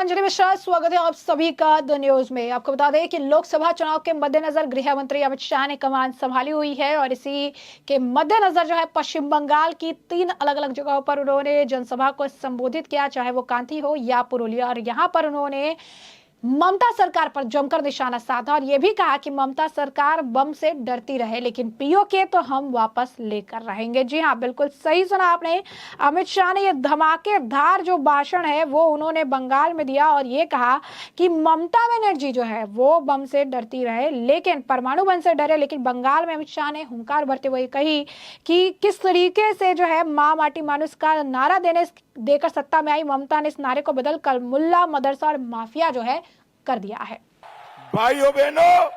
अंजलि मिश्रा, स्वागत है आप सभी का द न्यूज में। आपको बता दें कि लोकसभा चुनाव के मद्देनजर गृह मंत्री अमित शाह ने कमान संभाली हुई है और इसी के मद्देनजर जो है पश्चिम बंगाल की 3 अलग अलग जगहों पर उन्होंने जनसभा को संबोधित किया, चाहे वो कांथी हो या पुरुलिया। और यहाँ पर उन्होंने ममता सरकार पर जमकर निशाना साधा और यह भी कहा कि ममता सरकार बम से डरती रहे लेकिन पीओके तो हम वापस लेकर रहेंगे। जी हाँ, बिल्कुल सही सुना आपने। अमित शाह ने यह धमाकेदार जो भाषण है वो उन्होंने बंगाल में दिया और ये कहा कि ममता बनर्जी जो है वो बम से डरती रहे लेकिन परमाणु बम से डरे। लेकिन बंगाल में अमित शाह ने हुंकार भरते हुए कही कि किस तरीके से जो है माँ माटी मानुस का नारा देकर सत्ता में आई ममता ने इस नारे को बदलकर मुल्ला मदरसा और माफिया जो है कर दिया है। भाइयों बहनों,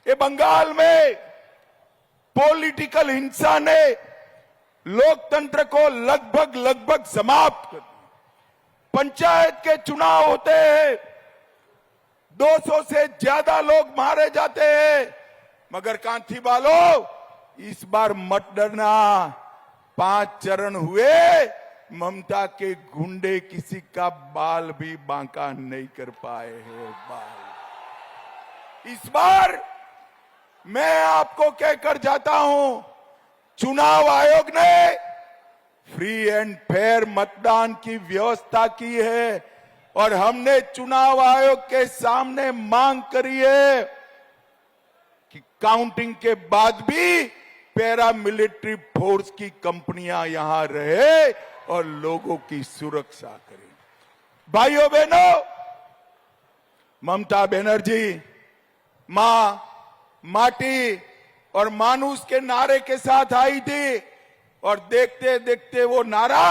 ये बंगाल में पॉलिटिकल हिंसा ने लोकतंत्र को लगभग समाप्त कर दिया। पंचायत के चुनाव होते हैं, 200 से ज्यादा लोग मारे जाते हैं, मगर कांथी वालों इस बार मत डरना। 5 चरण हुए, ममता के गुंडे किसी का बाल भी बांका नहीं कर पाए हैं। इस बार मैं आपको कहकर जाता हूं, चुनाव आयोग ने फ्री एंड फेयर मतदान की व्यवस्था की है और हमने चुनाव आयोग के सामने मांग करी है कि काउंटिंग के बाद भी पैरामिलिट्री फोर्स की कंपनियां यहां रहे और लोगों की सुरक्षा करें। भाइयों बहनों, ममता बनर्जी मां, माटी और मानुस के नारे के साथ आई थी और देखते देखते वो नारा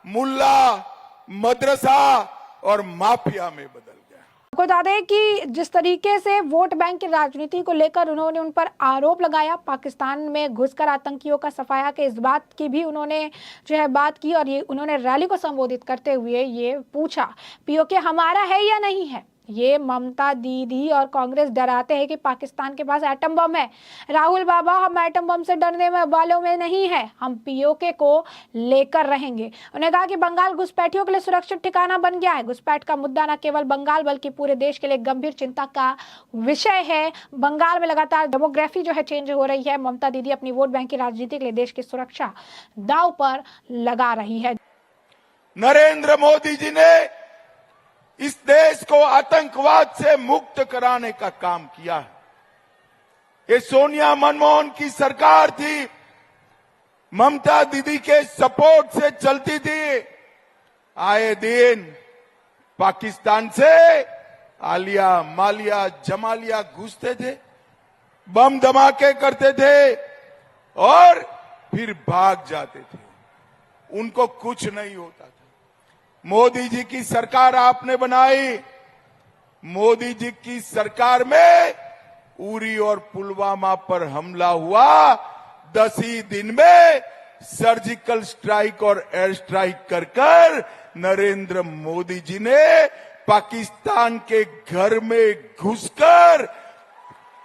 मुल्ला, मदरसा और माफिया में बदल गया। आपको बता दें कि जिस तरीके से वोट बैंक की राजनीति को लेकर उन्होंने उन पर आरोप लगाया, पाकिस्तान में घुसकर आतंकियों का सफाया के इस बात की भी उन्होंने जो है बात की और ये उन्होंने रैली को संबोधित करते हुए ये पूछा पीओके हमारा है या नहीं है। ये ममता दीदी और कांग्रेस डराते हैं कि पाकिस्तान के पास एटम बम है। राहुल बाबा, हम एटम बम से डरने वालों में नहीं है, हम पीओके को लेकर रहेंगे। उन्होंने कहा कि बंगाल घुसपैठियों के लिए सुरक्षित ठिकाना बन गया है। घुसपैठ का मुद्दा न केवल बंगाल बल्कि पूरे देश के लिए गंभीर चिंता का विषय है। बंगाल में लगातार डेमोग्राफी जो है चेंज हो रही है। ममता दीदी अपनी वोट बैंक की राजनीति के लिए देश की सुरक्षा दांव पर लगा रही है। नरेंद्र मोदी जी ने इस देश को आतंकवाद से मुक्त कराने का काम किया है। ये सोनिया मनमोहन की सरकार थी, ममता दीदी के सपोर्ट से चलती थी। आए दिन पाकिस्तान से आलिया, मालिया, जमालिया घुसते थे, बम धमाके करते थे और फिर भाग जाते थे। उनको कुछ नहीं होता था। मोदी जी की सरकार आपने बनाई। मोदी जी की सरकार में उरी और पुलवामा पर हमला हुआ, 10 ही दिन में सर्जिकल स्ट्राइक और एयर स्ट्राइक कर नरेंद्र मोदी जी ने पाकिस्तान के घर में घुसकर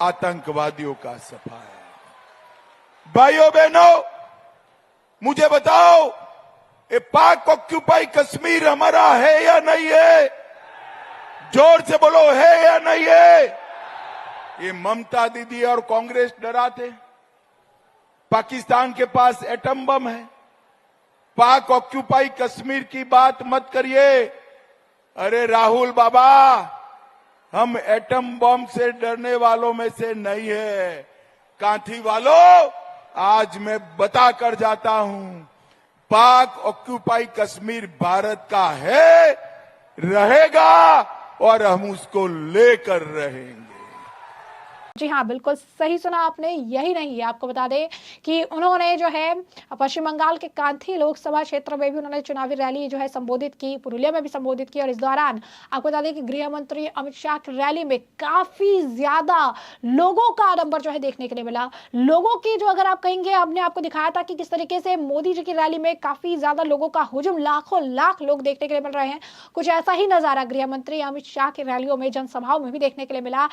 आतंकवादियों का सफाया। भाइयों बहनों, मुझे बताओ, ये पाक ऑक्यूपाई कश्मीर हमारा है या नहीं है? जोर से बोलो, है या नहीं है? ये ममता दीदी और कांग्रेस डराते। पाकिस्तान के पास एटम बम है। पाक ऑक्यूपाई कश्मीर की बात मत करिए। अरे राहुल बाबा, हम एटम बम से डरने वालों में से नहीं है। कांथी वालों, आज मैं बता कर जाता हूं, पाक ऑक्यूपाई कश्मीर भारत का है, रहेगा और हम उसको लेकर रहेंगे। जी हाँ, बिल्कुल सही सुना आपने। यही नहीं है, आपको बता दें कि उन्होंने जो है पश्चिम बंगाल के कांथी लोकसभा क्षेत्र में भी उन्होंने चुनावी रैली जो है संबोधित की, पुरुलिया में भी संबोधित की। और इस दौरान आपको बता दें कि गृह मंत्री अमित शाह की रैली में काफी ज्यादा लोगों का आडंबर जो है देखने के लिए मिला। लोगों की जो, अगर आप कहेंगे, हमने आपको दिखाया था कि किस तरीके से मोदी जी की रैली में काफी ज्यादा लोगों का हुजूम, लाखों लाख लोग देखने के लिए मिल रहे हैं। कुछ ऐसा ही नजारा गृह मंत्री अमित शाह की रैलियों में, जनसभाओं में भी देखने के लिए मिला।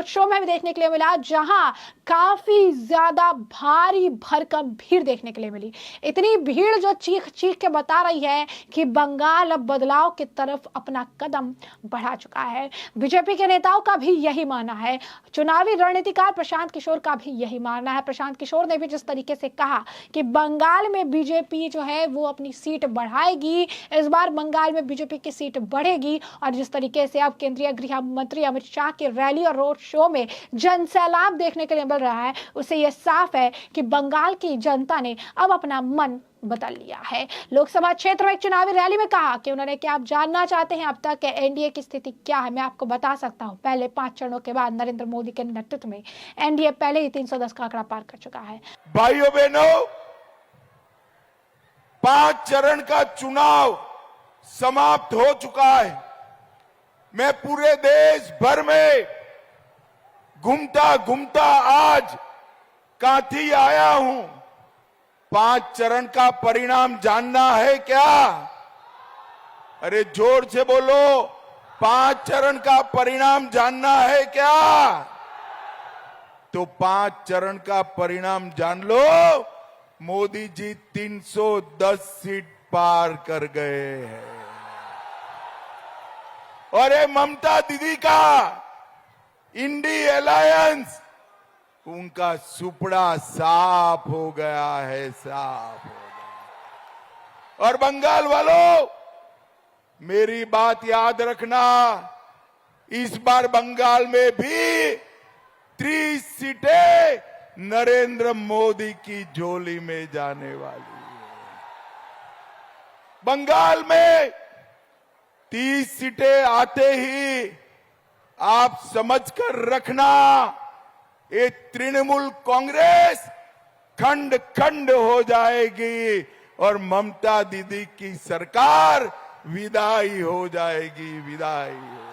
शो में भी देखने के लिए मिला, जहां काफी ज्यादा भारी भरकम भीड़ देखने के लिए मिली। इतनी भीड़ जो चीख चीख के बता रही है कि बंगाल अब बदलाव की तरफ अपना कदम बढ़ा चुका है। बीजेपी के नेताओं का भी यही मानना है, चुनावी रणनीतिकार प्रशांत किशोर का भी यही मानना है। प्रशांत किशोर ने भी जिस तरीके से कहा कि बंगाल में बीजेपी जो है वो अपनी सीट बढ़ाएगी, इस बार बंगाल में बीजेपी की सीट बढ़ेगी, और जिस तरीके से अब केंद्रीय गृह मंत्री अमित शाह की रैली और रोड शो में जनसैलाब देखने के लिए मिल रहा है, उससे यह साफ है कि बंगाल की जनता ने अब अपना मन बदल लिया है। लोकसभा क्षेत्र में एक चुनावी रैली में कहा कि उन्होंने, क्या आप जानना चाहते हैं अब तक एनडीए की स्थिति क्या है? मैं आपको बता सकता हूं, पहले 5 चरणों के बाद नरेंद्र मोदी के नेतृत्व में एनडीए पहले ही 310 का आंकड़ा पार कर चुका है। भाइयों बहनों, 5 चरण का चुनाव समाप्त हो चुका है। मैं पूरे देश भर में घूमता घूमता आज कांठी आया हूं। 5 चरण का परिणाम जानना है क्या? अरे जोर से बोलो, 5 चरण का परिणाम जानना है क्या? तो 5 चरण का परिणाम जान लो। मोदी जी 310 सीट पार कर गए हैं। और ये ममता दीदी का इंडी अलायंस, उनका सुपड़ा साफ हो गया है, साफ हो गया। और बंगाल वालों, मेरी बात याद रखना, इस बार बंगाल में भी 30 सीटें नरेंद्र मोदी की झोली में जाने वाली है। बंगाल में 30 सीटें आते ही आप समझकर रखना, ये तृणमूल कांग्रेस खंड खंड हो जाएगी और ममता दीदी की सरकार विदाई हो जाएगी, विदाई हो जाएगी।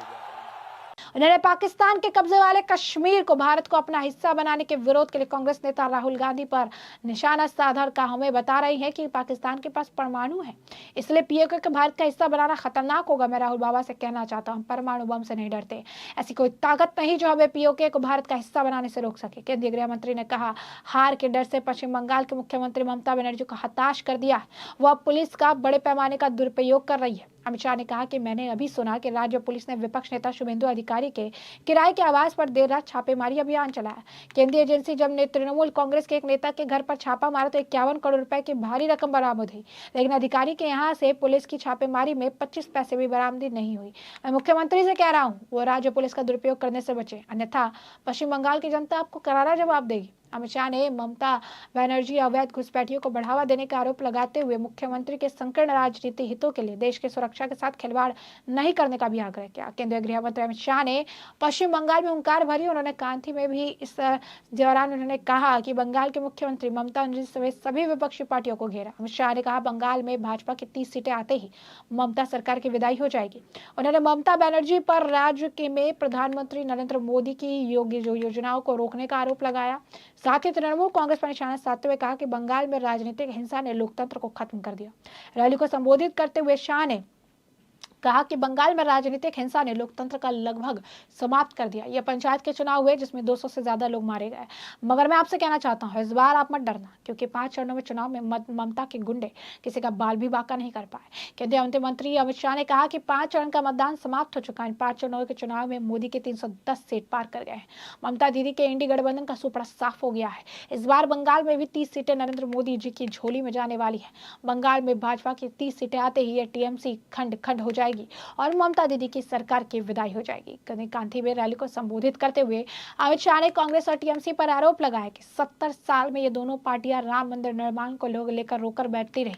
उन्होंने पाकिस्तान के कब्जे वाले कश्मीर को भारत को अपना हिस्सा बनाने के विरोध के लिए कांग्रेस नेता राहुल गांधी पर निशाना साधकर कहा, हमें बता रही है कि पाकिस्तान के पास परमाणु है, इसलिए पीओके को भारत का हिस्सा बनाना खतरनाक होगा। मैं राहुल बाबा से कहना चाहता हूं, परमाणु बम से नहीं डरते, ऐसी कोई ताकत नहीं जो हमें पीओके को भारत का हिस्सा बनाने से रोक सके। केंद्रीय गृह मंत्री ने कहा, हार के डर से पश्चिम बंगाल के मुख्यमंत्री ममता बनर्जी को हताश कर दिया, वह पुलिस का बड़े पैमाने का दुरुपयोग कर रही है। अमित शाह ने कहा कि मैंने अभी सुना कि राज्य पुलिस ने विपक्ष नेता शुभेंदु अधिकारी के किराए के आवास पर देर रात छापेमारी अभियान चलाया। केंद्रीय एजेंसी जब ने तृणमूल कांग्रेस के एक नेता के घर पर छापा मारा तो 51 करोड़ रुपए की भारी रकम बरामद हुई, लेकिन अधिकारी के यहाँ से पुलिस की छापेमारी में 25 पैसे भी बरामदी नहीं हुई। मैं मुख्यमंत्री से कह रहा हूँ, वो राज्य पुलिस का दुरुपयोग करने से बचे, अन्यथा पश्चिम बंगाल की जनता आपको करारा जवाब देगी। अमित शाह ने ममता बनर्जी अवैध घुसपैठियों को बढ़ावा देने का आरोप लगाते हुए मुख्यमंत्री के संकीर्ण राजनीतिक हितों के लिए देश की सुरक्षा के साथ खिलवाड़ नहीं करने का भी आग्रह किया। केंद्रीय गृह मंत्री अमित शाह ने पश्चिम बंगाल में हुंकार भरी। उन्होंने कांठी में भी इस दौरान उन्होंने कहा कि बंगाल के मुख्यमंत्री ममता बनर्जी समेत सभी विपक्षी पार्टियों को घेरा। अमित शाह ने कहा, बंगाल में भाजपा की 30 सीटें आते ही ममता सरकार की विदाई हो जाएगी। उन्होंने ममता बनर्जी पर राज्य में प्रधानमंत्री नरेंद्र मोदी की योजनाओं को रोकने का आरोप लगाया। साथ ही तृणमूल कांग्रेस पर निशाना साधते हुए कहा कि बंगाल में राजनीतिक हिंसा ने लोकतंत्र को खत्म कर दिया। रैली को संबोधित करते हुए शाह ने कहा कि बंगाल में राजनीतिक हिंसा ने लोकतंत्र का लगभग समाप्त कर दिया। यह पंचायत के चुनाव हुए जिसमें 200 से ज्यादा लोग मारे गए, मगर मैं आपसे कहना चाहता हूं, इस बार आप मत डरना, क्योंकि 5 चरणों में चुनाव में ममता के गुंडे किसी का बाल भी बांका नहीं कर पाए। केंद्रीय मंत्री अमित शाह ने कहा कि 5 चरण का मतदान समाप्त हो चुका है। इन 5 चरणों के चुनाव में मोदी के 310 सीट पार कर गए हैं। ममता दीदी के इंडी गठबंधन का सुपड़ा साफ हो गया है। इस बार बंगाल में भी 30 सीटें नरेंद्र मोदी जी की झोली में जाने वाली है। बंगाल में भाजपा की 30 सीटें आते ही ये टीएमसी खंड खंड हो जाएगी और ममता दीदी की सरकार की विदाई हो जाएगी। कांठी में रैली को संबोधित करते हुए अमित शाह ने कांग्रेस और टीएमसी पर आरोप लगाया कि 70 साल में ये दोनों पार्टियां राम मंदिर निर्माण को लेकर रोकर बैठती रही।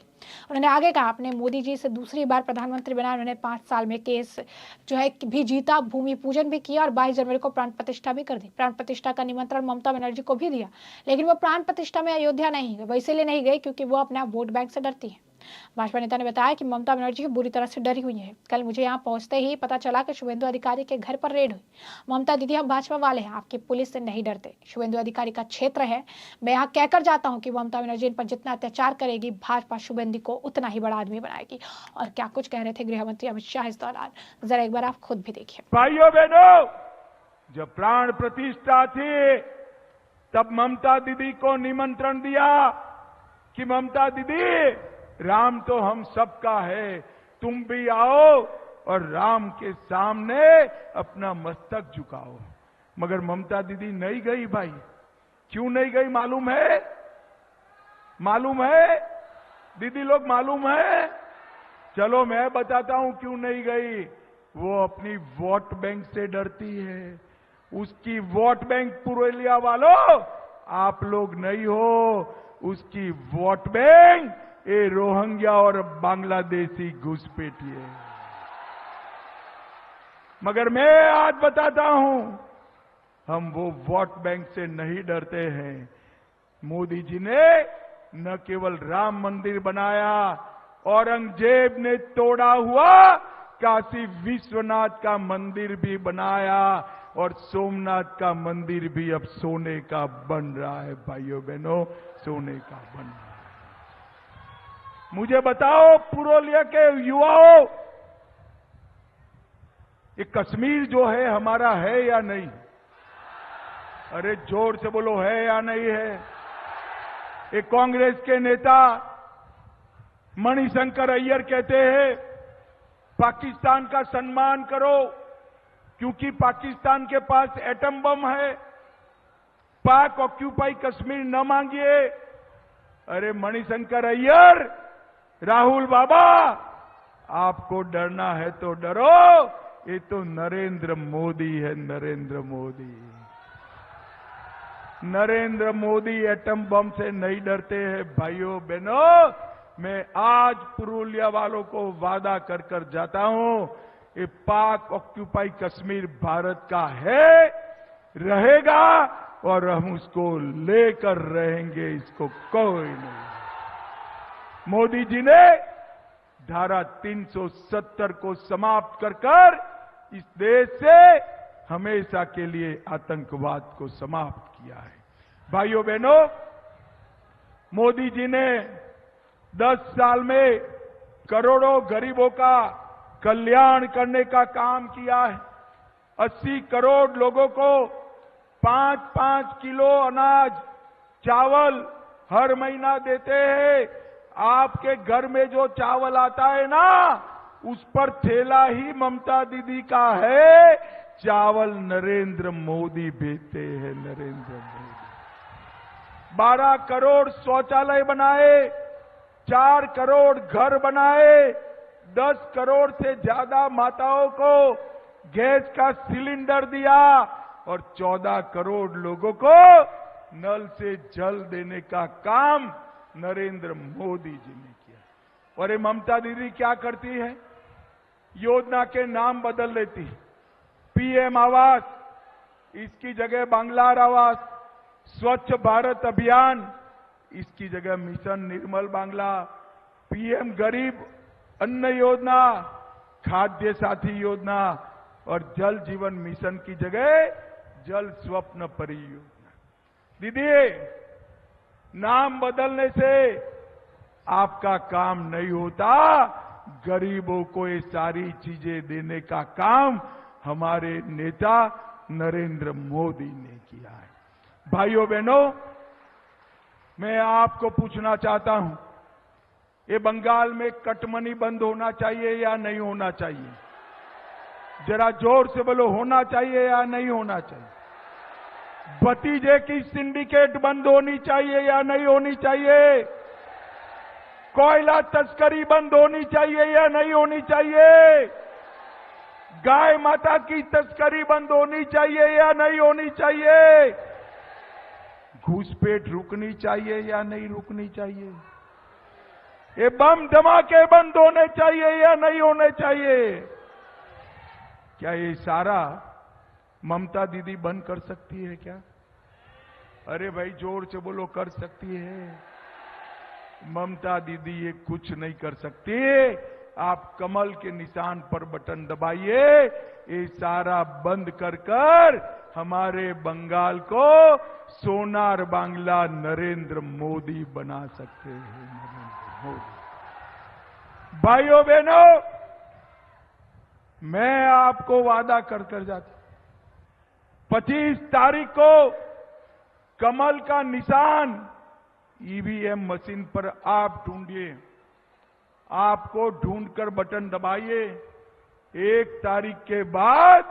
उन्होंने आगे कहा, अपने मोदी जी से दूसरी बार प्रधानमंत्री बनाया, उन्होंने 5 साल में केस जो है भी जीता, भूमि पूजन भी किया और 22 जनवरी को प्राण प्रतिष्ठा भी कर दी। प्राण प्रतिष्ठा का निमंत्रण ममता बनर्जी को भी दिया, लेकिन वो प्राण प्रतिष्ठा में अयोध्या नहीं गए। वो इसलिए नहीं गए क्योंकि वो अपना वोट बैंक से डरती है। भाजपा नेता ने बताया कि ममता बनर्जी बुरी तरह से डरी हुई है। कल मुझे यहाँ पहुंचते ही पता चला कि शुभेंदु अधिकारी के घर पर रेड हुई। ममता दीदी, हम भाजपा वाले हैं, आपकी पुलिस से नहीं डरते। शुभेंदु अधिकारी का क्षेत्र है। मैं यहाँ कहकर जाता हूँ कि ममता बनर्जी इन पर जितना अत्याचार करेगी, भाजपा शुभेंदु को उतना ही बड़ा आदमी बनाएगी। और क्या कुछ कह रहे थे गृह मंत्री अमित शाह इस दौरान, जरा एक बार आप खुद भी देखिए। भाइयों बहनों, जब प्राण प्रतिष्ठा थी तब ममता दीदी को निमंत्रण दिया कि ममता दीदी, राम तो हम सबका है, तुम भी आओ और राम के सामने अपना मस्तक झुकाओ। मगर ममता दीदी नहीं गई भाई। क्यों नहीं गई मालूम है? मालूम है दीदी लोग, मालूम है? चलो मैं बताता हूं क्यों नहीं गई। वो अपनी वोट बैंक से डरती है। उसकी वोट बैंक पुरुलिया वालों आप लोग नहीं हो, उसकी वोट बैंक ये रोहिंग्या और बांग्लादेशी घुसपैठी है। मगर मैं आज बताता हूं, हम वो वोट बैंक से नहीं डरते हैं। मोदी जी ने न केवल राम मंदिर बनाया, औरंगजेब ने तोड़ा हुआ काशी विश्वनाथ का मंदिर भी बनाया और सोमनाथ का मंदिर भी अब सोने का बन रहा है। भाइयों बहनों, सोने का बन रहा है। मुझे बताओ पुरुलिया के युवाओं, ये कश्मीर जो है हमारा है या नहीं? अरे जोर से बोलो, है या नहीं है? ये कांग्रेस के नेता मणिशंकर अय्यर कहते हैं पाकिस्तान का सम्मान करो क्योंकि पाकिस्तान के पास एटम बम है, पाक ऑक्यूपाई कश्मीर न मांगिए। अरे मणिशंकर अय्यर, राहुल बाबा, आपको डरना है तो डरो, ये तो नरेंद्र मोदी है, नरेंद्र मोदी। नरेंद्र मोदी एटम बम से नहीं डरते हैं। भाइयों बहनों, मैं आज पुरुलिया वालों को वादा कर कर जाता हूं, ये पाक ऑक्यूपाई कश्मीर भारत का है, रहेगा और हम उसको लेकर रहेंगे, इसको कोई नहीं। मोदी जी ने धारा 370 को समाप्त कर कर इस देश से हमेशा के लिए आतंकवाद को समाप्त किया है। भाइयों बहनों, मोदी जी ने 10 साल में करोड़ों गरीबों का कल्याण करने का काम किया है। 80 करोड़ लोगों को 5-5 किलो अनाज, चावल हर महीना देते हैं। आपके घर में जो चावल आता है ना, उस पर थैला ही ममता दीदी का है। चावल नरेंद्र मोदी भेजते हैं, नरेंद्र मोदी। 12 करोड़ शौचालय बनाए, 4 करोड़ घर बनाए, 10 करोड़ से ज्यादा माताओं को गैस का सिलेंडर दिया और 14 करोड़ लोगों को नल से जल देने का काम नरेंद्र मोदी जी ने किया। और ये ममता दीदी क्या करती है? योजना के नाम बदल लेती। पीएम आवास, इसकी जगह बांग्लार आवास, स्वच्छ भारत अभियान, इसकी जगह मिशन निर्मल बांग्ला, पीएम गरीब अन्न योजना, खाद्य साथी योजना और जल जीवन मिशन की जगह जल स्वप्न परियोजना। दीदी, नाम बदलने से आपका काम नहीं होता, गरीबों को ये सारी चीजें देने का काम हमारे नेता नरेंद्र मोदी ने किया है। भाइयों बहनों, मैं आपको पूछना चाहता हूं, ये बंगाल में कटमनी बंद होना चाहिए या नहीं होना चाहिए? जरा जोर से बोलो, होना चाहिए या नहीं होना चाहिए? भतीजे की सिंडिकेट बंद होनी चाहिए या नहीं होनी चाहिए? कोयला तस्करी बंद होनी चाहिए या नहीं होनी चाहिए? गाय माता की तस्करी बंद होनी चाहिए या नहीं होनी चाहिए? घुसपैठ रुकनी चाहिए या नहीं रुकनी चाहिए? ये बम धमाके बंद होने चाहिए या नहीं होने चाहिए? क्या ये सारा ममता दीदी बंद कर सकती है क्या? अरे भाई जोर से बोलो, कर सकती है? ममता दीदी ये कुछ नहीं कर सकती। आप कमल के निशान पर बटन दबाइए, ये सारा बंद कर कर हमारे बंगाल को सोनार बांग्ला नरेंद्र मोदी बना सकते हैं। नरेंद्र मोदी। भाइयों बहनों, मैं आपको वादा कर कर जाता, 25 तारीख को कमल का निशान ईवीएम मशीन पर आप ढूंढिए, आपको ढूंढकर बटन दबाइए। 1 तारीख के बाद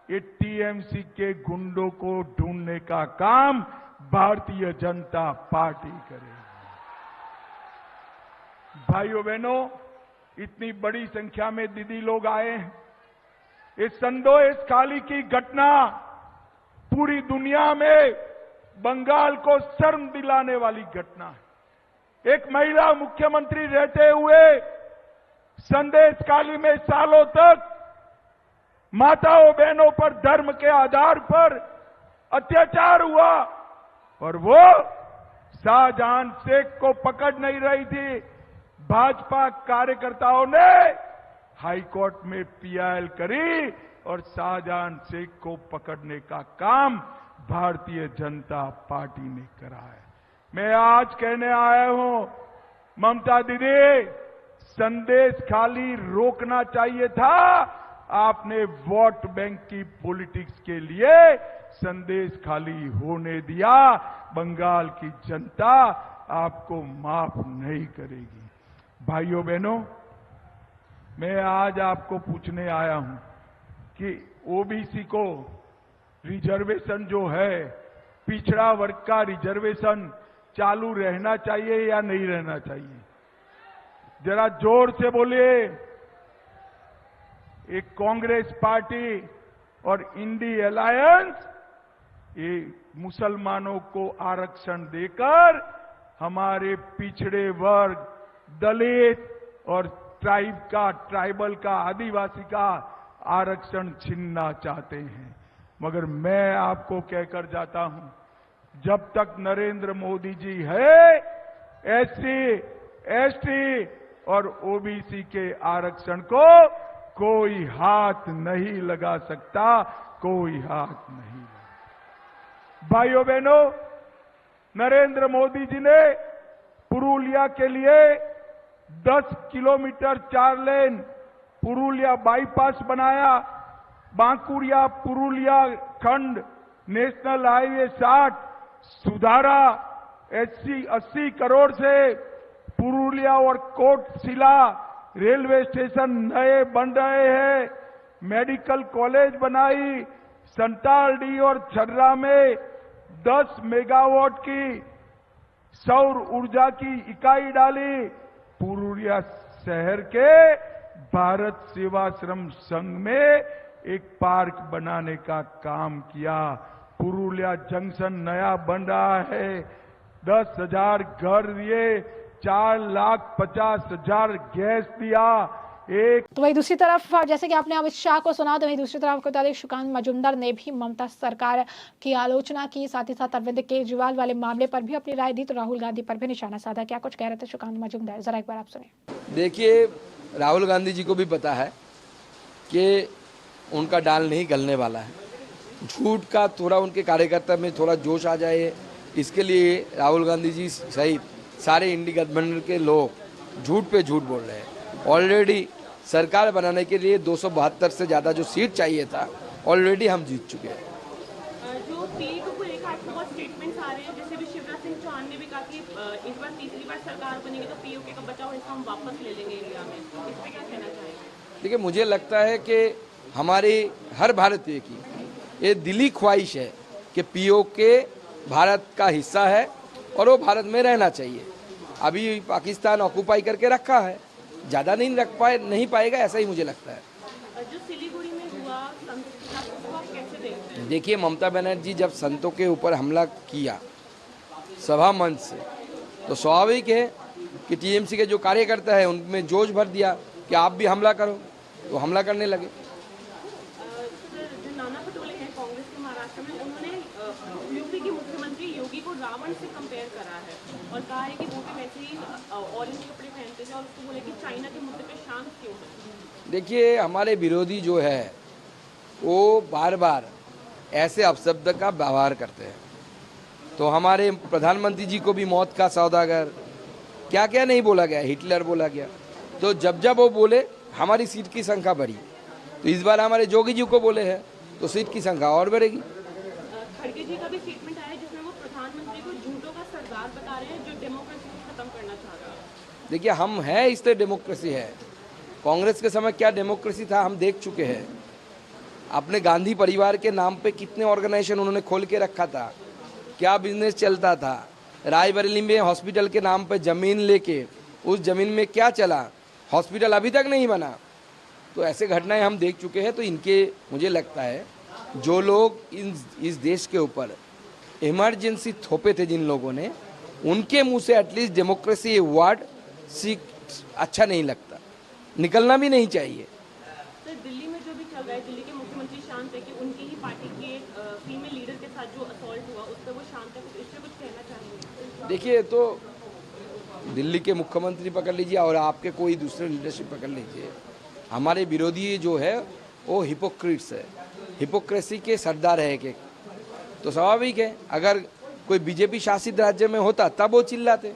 ये टीएमसी के गुंडों को ढूंढने का काम भारतीय जनता पार्टी करेगी। भाइयों बहनों, इतनी बड़ी संख्या में दीदी लोग आए हैं। इस संदेश खाली की घटना पूरी दुनिया में बंगाल को शर्म दिलाने वाली घटना है। एक महिला मुख्यमंत्री रहते हुए संदेश खाली में सालों तक माताओं बहनों पर धर्म के आधार पर अत्याचार हुआ और वो शाहजहां शेख को पकड़ नहीं रही थी। भाजपा कार्यकर्ताओं ने हाईकोर्ट में पीआईएल करी और शाहजहां शेख को पकड़ने का काम भारतीय जनता पार्टी ने करा है। मैं आज कहने आया हूं, ममता दीदी, संदेश खाली रोकना चाहिए था। आपने वोट बैंक की पॉलिटिक्स के लिए संदेश खाली होने दिया। बंगाल की जनता आपको माफ नहीं करेगी। भाइयों बहनों, मैं आज आपको पूछने आया हूं कि ओबीसी को रिजर्वेशन जो है, पिछड़ा वर्ग का रिजर्वेशन चालू रहना चाहिए या नहीं रहना चाहिए? जरा जोर से बोलिए। एक कांग्रेस पार्टी और इंडी अलायंस ये मुसलमानों को आरक्षण देकर हमारे पिछड़े वर्ग, दलित और ट्राइबल का, आदिवासी का आरक्षण छीनना चाहते हैं। मगर मैं आपको कहकर जाता हूं, जब तक नरेंद्र मोदी जी है, एससी, एसटी और ओबीसी के आरक्षण को कोई हाथ नहीं लगा सकता, कोई हाथ नहीं लगा। भाइयों बहनों, नरेंद्र मोदी जी ने पुरुलिया के लिए 10 किलोमीटर 4 लेन पुरुलिया बाईपास बनाया। बांकुड़िया पुरुलिया खंड नेशनल हाईवे 60 सुधारा। 80 करोड़ से पुरुलिया और कोटशिला रेलवे स्टेशन नए बन रहे हैं। मेडिकल कॉलेज बनाई। संतालडी और छर्रा में 10 मेगावाट की सौर ऊर्जा की इकाई डाली। पुरुलिया शहर के भारत सेवाश्रम संघ में एक पार्क बनाने का काम किया। पुरुलिया जंक्शन नया बन रहा है। 10,000 घर दिए, 4,50,000 गैस दिया। तो वही दूसरी तरफ, जैसे कि आपने अमित शाह को सुना, तो वही दूसरी तरफ बता दें, सुकांत मजूमदार ने भी ममता सरकार की आलोचना की। साथ ही साथ अरविंद केजरीवाल वाले मामले पर भी अपनी राय दी, तो राहुल गांधी पर भी निशाना साधा। क्या कुछ कह रहे थे सुकांत मजूमदार, जरा एक बार आप सुनिए। देखिए, राहुल गांधी जी को भी पता है कि उनका डाल नहीं गलने वाला है। झूठ का थोड़ा उनके कार्यकर्ता में थोड़ा जोश आ जाए, इसके लिए राहुल गांधी जी सहित सारे इंडी गठबंधन के लोग झूठ पे झूठ बोल रहे हैं। ऑलरेडी सरकार बनाने के लिए 272 से ज़्यादा जो सीट चाहिए था, ऑलरेडी हम जीत चुके हैं। जो पीएम को लेकर आपके बहुत स्टेटमेंट्स आ रहे हैं, जैसे भी शिवराज सिंह चौहान ने भी कहा कि इस बार तीसरी बार सरकार बनेगी तो पीओके का बचा हुआ हिस्सा हम वापस ले लेंगे इंडिया में। इस पर क्या कहना चाहेंगे? देखिए, मुझे लगता है कि हमारे हर भारतीय की ये दिली ख्वाहिश है कि पीओके भारत का हिस्सा है और वो भारत में रहना चाहिए। अभी पाकिस्तान ऑक्यूपाई करके रखा है, ज़्यादा नहीं पाएगा, ऐसा ही मुझे लगता है। जो सिलीगुड़ी में हुआ उसको आप कैसे देखते हैं? देखिए, ममता बनर्जी जब संतों के ऊपर हमला किया सभा मंच से, तो स्वाभाविक है कि टीएमसी के जो कार्यकर्ता है उनमें जोश भर दिया कि आप भी हमला करो, तो हमला करने लगे। जो नाना पटोले हैं कांग्रेस के महाराष्ट्र में, उन्होंने यूपी के मुख्यमंत्री योगी को रावण से कंपेयर करा है और कहा है कि वो भी वैसे ही ऑरेंज कपड़े पहनते थे और उसको बोले कि चाइना के मुद्दे पे शांत क्यों है। देखिए, हमारे विरोधी जो है वो बार बार ऐसे अपशब्द का व्यवहार करते हैं। तो हमारे प्रधानमंत्री जी को भी मौत का सौदागर क्या क्या नहीं बोला गया, हिटलर बोला गया। तो जब वो बोले हमारी सीट की संख्या बढ़ी, तो इस बार हमारे जोगी जी को बोले हैं तो सीट की संख्या और बढ़ेगी। खड़गे जी का भी स्टेटमेंट आया जिसमें वो प्रधानमंत्री को झूठों का सरदार बता रहे हैं जो डेमोक्रेसी को खत्म करना चाह रहा है। देखिए, हम हैं इसलिए डेमोक्रेसी है। कांग्रेस के समय क्या डेमोक्रेसी था हम देख चुके हैं। अपने गांधी परिवार के नाम पे कितने ऑर्गेनाइजेशन उन्होंने खोल के रखा था, क्या बिजनेस चलता था। रायबरेली में हॉस्पिटल के नाम पे जमीन लेके उस जमीन में क्या चला, हॉस्पिटल अभी तक नहीं बना। तो ऐसे घटनाएं हम देख चुके हैं। तो इनके मुझे लगता है जो लोग इस देश के ऊपर इमरजेंसी थोपे थे जिन लोगों ने, उनके मुंह से एटलीस्ट डेमोक्रेसी वर्ड अच्छा नहीं लगता, निकलना भी नहीं चाहिए। सर, दिल्ली में जो भी चल रहा है, दिल्ली के मुख्यमंत्री शांत है कि उनकी ही पार्टी के फीमेल लीडर के साथ जो असॉल्ट हुआ उस पर वो शांत है, इस पर कुछ कहना चाहेंगे? देखिए, तो दिल्ली के मुख्यमंत्री पकड़ लीजिए और आपके कोई दूसरे लीडरशिप पकड़ लीजिए, हमारे विरोधी जो है वो हिपोक्रेट्स है, हिपोक्रेसी के सरदार है एक। तो स्वाभाविक है, अगर कोई बीजेपी शासित राज्य में होता तब वो चिल्लाते।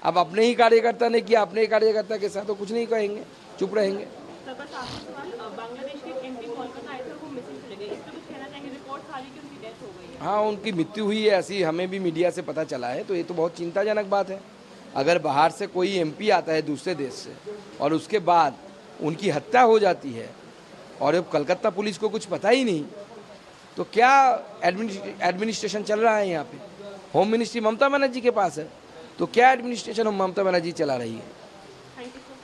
अब अपने ही कार्यकर्ता ने किया, अपने ही कार्यकर्ता के साथ तो कुछ नहीं कहेंगे, चुप रहेंगे। सर, बस आखिरी सवाल, बांग्लादेश के एक एमपी कोलकाता आए थे और वो मिसिंग चले गए, इस पर कुछ कहना चाहेंगे? रिपोर्ट्स आ रही कि उनकी डेथ हो गई है। हाँ, उनकी मृत्यु हुई है, ऐसी हमें भी मीडिया से पता चला है। तो ये तो बहुत चिंताजनक बात है। अगर बाहर से कोई एमपी आता है दूसरे देश से और उसके बाद उनकी हत्या हो जाती है और अब कलकत्ता पुलिस को कुछ पता ही नहीं, तो क्या एडमिनिस्ट्रेशन चल रहा है यहाँ पे? होम मिनिस्ट्री ममता बनर्जी के पास है, तो क्या एडमिनिस्ट्रेशन ममता बनर्जी चला रही है? Thank you sir.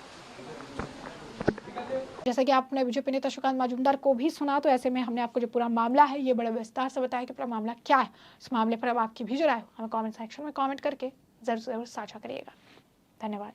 जैसे कि आपने बीजेपी नेता सुकांत मजूमदार को भी सुना, तो ऐसे में हमने आपको जो पूरा मामला है ये बड़े विस्तार से बताया कि पूरा मामला क्या है। इस मामले पर अब आपकी भी जो राय हो हमें कमेंट सेक्शन में कमेंट करके जरूर साझा करिएगा। धन्यवाद।